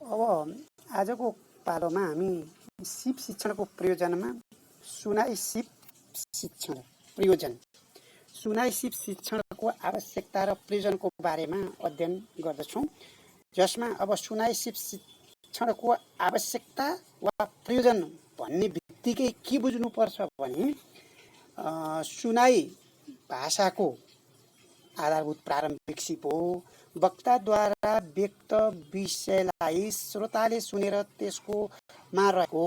अब आजको पालोमा हामी सिप शिक्षणको प्रयोजनमा सुनाई सिप शिक्षण प्रयोजन सुनाई सिप शिक्षणको आवश्यकता र प्रयोजनको बारेमा अध्ययन गर्दछौँ, जसमा अब सुनाई सिप शिक्षणको आवश्यकता वा प्रयोजन भन्ने बित्तिकै के बुझ्नुपर्छ भने सुनाई भाषाको आधारभूत प्रारम्भिक सिप हो। वक्ताद्वारा व्यक्त विषयलाई श्रोताले सुनेर त्यसकोमा रहेको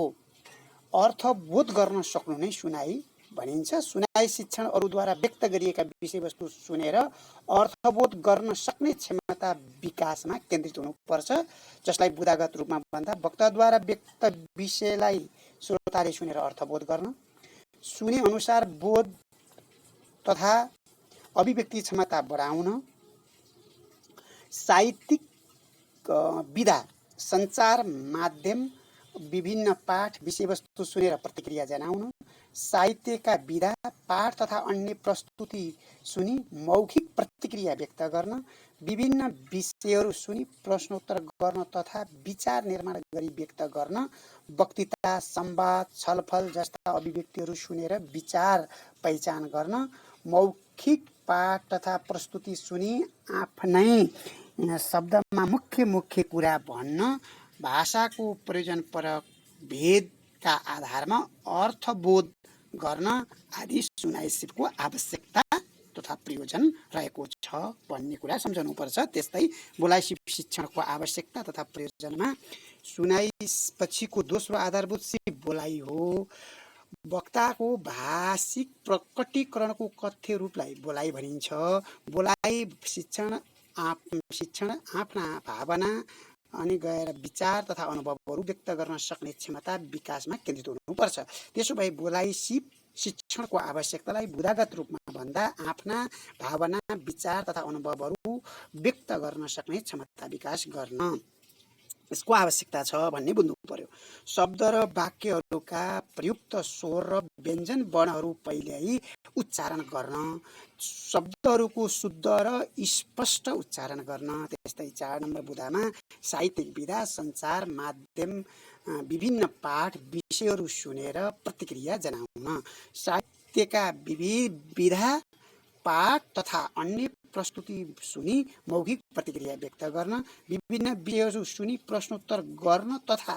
अर्थबोध गर्न सक्नु नै सुनाई भनिन्छ। सुनाई शिक्षण अरूद्वारा व्यक्त गरिएका विषयवस्तु सुनेर अर्थबोध गर्न सक्ने क्षमता विकासमा केन्द्रित हुनुपर्छ, जसलाई बुदागत रूपमा भन्दा वक्ताद्वारा व्यक्त विषयलाई श्रोताले सुनेर अर्थबोध गर्न, सुने अनुसार बोध तथा अभिव्यक्ति क्षमता बढाउन, साहित्यिक विधा सञ्चार माध्यम विभिन्न पाठ विषयवस्तु सुनेर प्रतिक्रिया जनाउन, साहित्यका विधा पाठ तथा अन्य प्रस्तुति सुनी मौखिक प्रतिक्रिया व्यक्त गर्न, विभिन्न विषयहरू सुनी प्रश्नोत्तर गर्न तथा विचार निर्माण गरी व्यक्त गर्न, वक्तृता संवाद छलफल जस्ता अभिव्यक्तिहरू सुनेर विचार पहिचान गर्न, मौखिक पाठ तथा प्रस्तुति सुनी आफ्नै शब्दमा मुख्य कुरा भन्न, भाषाको प्रयोजनपरक भेदका आधारमा अर्थबोध गर्न आदि सुनाई सिपको आवश्यकता तथा प्रयोजन रहेको छ भन्ने कुरा सम्झनुपर्छ। त्यस्तै बोलाइ सिप शिक्षणको आवश्यकता तथा प्रयोजनमा सुनाई पछिको दोस्रो आधारभूत सिप बोलाइ हो। वक्ताको भाषिक प्रकटीकरणको कथ्य रूपलाई बोलाइ भनिन्छ। बोलाइ शिक्षण आफ्ना भावना अनि गएर विचार तथा अनुभवहरू व्यक्त गर्न सक्ने क्षमता विकासमा केन्द्रित हुनुपर्छ। त्यसो भए बोलाइ सिप शिक्षणको आवश्यकतालाई बुदागत रूपमा भन्दा आफ्ना भावना विचार तथा अनुभवहरू व्यक्त गर्न सक्ने क्षमता विकास गर्न यसको आवश्यकता छ भन्ने बुझ्नु पर्यो। शब्द र वाक्यहरूका प्रयुक्त स्वर र व्यञ्जन वर्णहरू पहिल्यै उच्चारण गर्न, शब्दहरूको शुद्ध र स्पष्ट उच्चारण गर्न। त्यस्तै 4 नम्बर बुदामा साहित्यिक विधा सञ्चार माध्यम विभिन्न पाठ विषयहरू सुनेर प्रतिक्रिया जनाउन, साहित्यका विधा पाठ तथा अन्य प्रस्तुति सुनी मौखिक प्रतिक्रिया व्यक्त गर्न, विभिन्न विषयहरू सुनी प्रश्नोत्तर गर्न तथा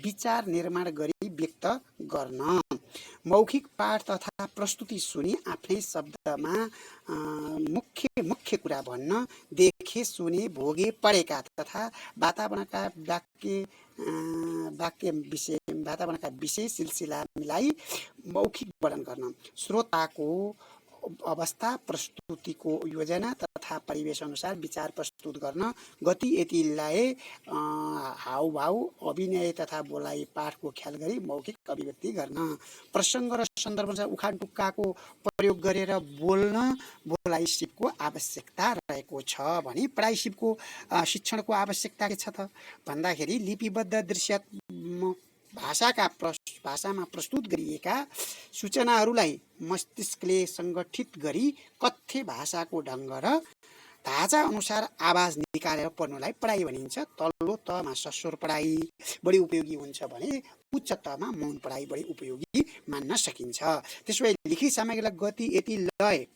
विचार निर्माण गरी व्यक्त गर्न, मौखिक पाठ तथा प्रस्तुति सुनी आफ्नै शब्दमा मुख्य कुरा भन्न, देखे सुने भोगे पढेका तथा वातावरणका विषय सिलसिला मिलाई मौखिक वर्णन गर्न, श्रोताको अवस्था प्रस्तुतिको योजना तथा परिवेश अनुसार विचार प्रस्तुत गर्न, गति यतिलाई हावभाव अभिनय तथा बोलाइ पाठको ख्याल गरी मौखिक अभिव्यक्ति गर्न, प्रसङ्ग र सन्दर्भ अनुसार उखान टुक्काको प्रयोग गरेर बोल्न बोलाइ सिपको आवश्यकता रहेको छ भने पढाइ सिपको शिक्षणको आवश्यकता के छ त भन्दाखेरि लिपिबद्ध दृश्यात्मक भाषामा प्रस्तुत गरिएका सूचनाहरूलाई मस्तिष्कले सङ्गठित गरी कथ्य भाषाको ढङ्ग र ढाँचा अनुसार आवाज निकालेर पढ्नुलाई पढाइ भनिन्छ। तल्लो तहमा सस्वर पढाइ बढी उपयोगी हुन्छ भने उच्च तहमा मौन पढाइ बढी उपयोगी मान्न सकिन्छ। त्यसो भए लिखित सामग्रीलाई गति यति लय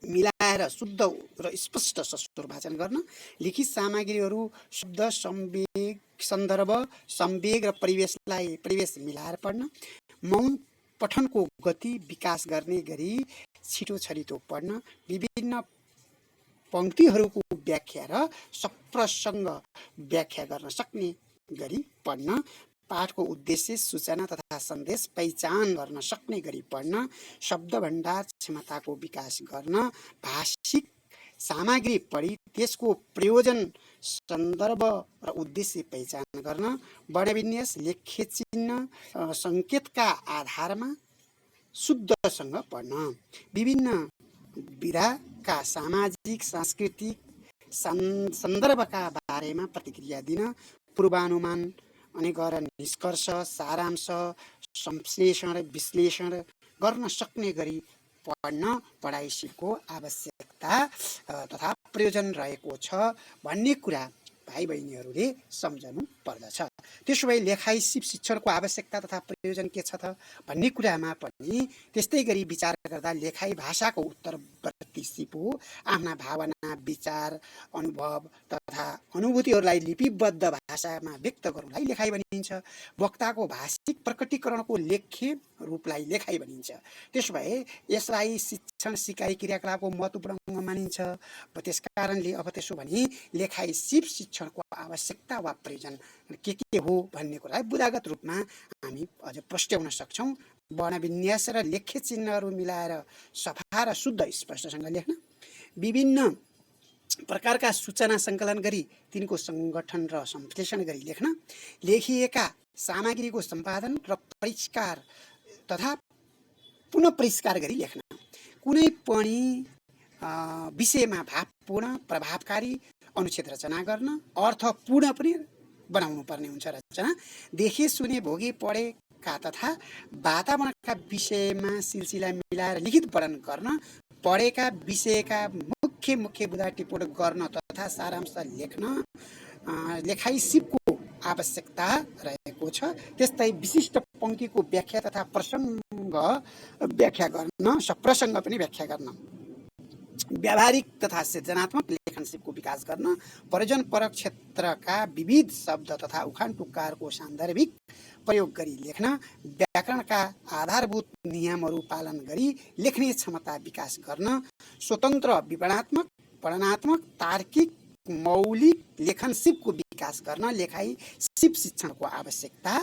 मिलाएर शुद्ध र स्पष्ट सस्वर वाचन गर्न, लिखित सामग्रीहरू शब्द संवेग सन्दर्भ संवेग र परिवेश मिलाएर पढ्न, मौन पठनको गति विकास गर्ने गरी छिटो छरितो पढ्न, विभिन्न पंक्तिहरूको व्याख्या र सप्रसङ्ग व्याख्या गर्न सक्ने गरी पढ्न, पाठको उद्देश्य सूचना तथा सन्देश पहिचान गर्न सक्ने गरी पढ्न, शब्द भण्डार क्षमताको विकास गर्न, भाषिक सामग्री पढी त्यसको प्रयोजन सन्दर्भ र उद्देश्य पहिचान गर्न, वर्णविन्यास लेख्य चिन्ह सङ्केतका आधारमा शुद्धसँग पढ्न, विभिन्न विधाका सामाजिक सांस्कृतिक सन्दर्भका बारेमा प्रतिक्रिया दिन, पूर्वानुमान अनि गएर निष्कर्ष सारांश संश्लेषण विश्लेषण गर्न सक्ने गरी पढ्न पढाइ सिपको आवश्यकता तथा प्रयोजन रहेको छ भन्ने कुरा भाइ बहिनीहरूले सम्झनु पर्दछ। त्यसो भए लेखाइ सिप शिक्षणको आवश्यकता तथा प्रयोजन के छ त भन्ने कुरामा पनि त्यस्तै गरी विचार गर्दा लेखाइ भाषाको उत्तरवर्ती सिप हो। आफ्ना भावना, विचार, अनुभव तथा अनुभूतिहरूलाई लिपिबद्ध भाषामा व्यक्त गर्नुलाई लेखाइ भनिन्छ। वक्ताको भाषिक प्रकटीकरणको लेख्य रूपलाई लेखाइ भनिन्छ। त्यसो भए यसलाई शिक्षण सिकाइ क्रियाकलापको महत्त्वपूर्ण अङ्ग मानिन्छ। त्यसकारणले अब त्यसो भने लेखाइ सिप शिक्षणको आवश्यकता वा प्रयोजन के हो भन्ने कुरालाई बुदागत रूपमा हामी अझ प्रस्ट्याउन सक्छौँ। वर्णविन्यास र लेख्य चिन्हहरू मिलाएर सफा र शुद्ध स्पष्टसँग लेख्न, विभिन्न प्रकारका सूचना सङ्कलन गरी तिनको सङ्गठन र संश्लेषण गरी लेख्न, लेखिएका सामग्रीको सम्पादन र परिष्कार तथा पुनः परिष्कार गरी लेख्न, कुनै पनि विषयमा भावपूर्ण प्रभावकारी अनुच्छेद रचना गर्न, अर्थपूर्ण पनि बनाउनु पर्ने हुन्छ रचना, देखे सुने भोगे पढेका तथा वातावरणका विषयमा सिलसिला मिलाएर लिखित वर्णन गर्न, पढेका विषयका मुख्य बुदा टिप्पण गर्न तथा सारांश लेख्न लेखाइ सिपको आवश्यकता रहेको छ। त्यस्तै विशिष्ट पंक्तिको व्याख्या तथा प्रसङ्ग पनि व्याख्या गर्न, व्यावहारिक तथा सृजनात्मक लेखन सिपको विकास गर्न, प्रयोजनपरक क्षेत्रका विविध शब्द तथा उखान टुक्काहरूको सान्दर्भिक प्रयोग गरी लेख्न, व्याकरणका आधारभूत नियमहरू पालन गरी लेख्ने क्षमता विकास गर्न, स्वतन्त्र विवरणात्मक, वर्णनात्मक, तार्किक, मौलिक लेखन सिपको विकास गर्न लेखाइ सिप शिक्षणको आवश्यकता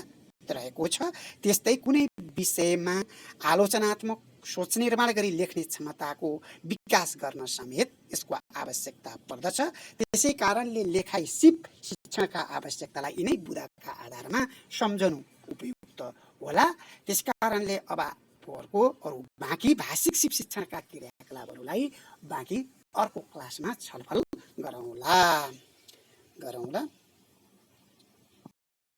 रहेको छ। त्यस्तै कुनै विषयमा आलोचनात्मक सोच निर्माण गरी लेख्ने क्षमताको विकास गर्न समेत यसको आवश्यकता पर्दछ। त्यसै कारणले लेखाइ सिप शिक्षणका आवश्यकतालाई यिनै बुदाका आधारमा सम्झनु उपयुक्त होला। त्यसकारणले अब अरू बाँकी भाषिक सिप शिक्षणका क्रियाकलापहरूलाई बाँकी अर्को क्लासमा छलफल गरौँला।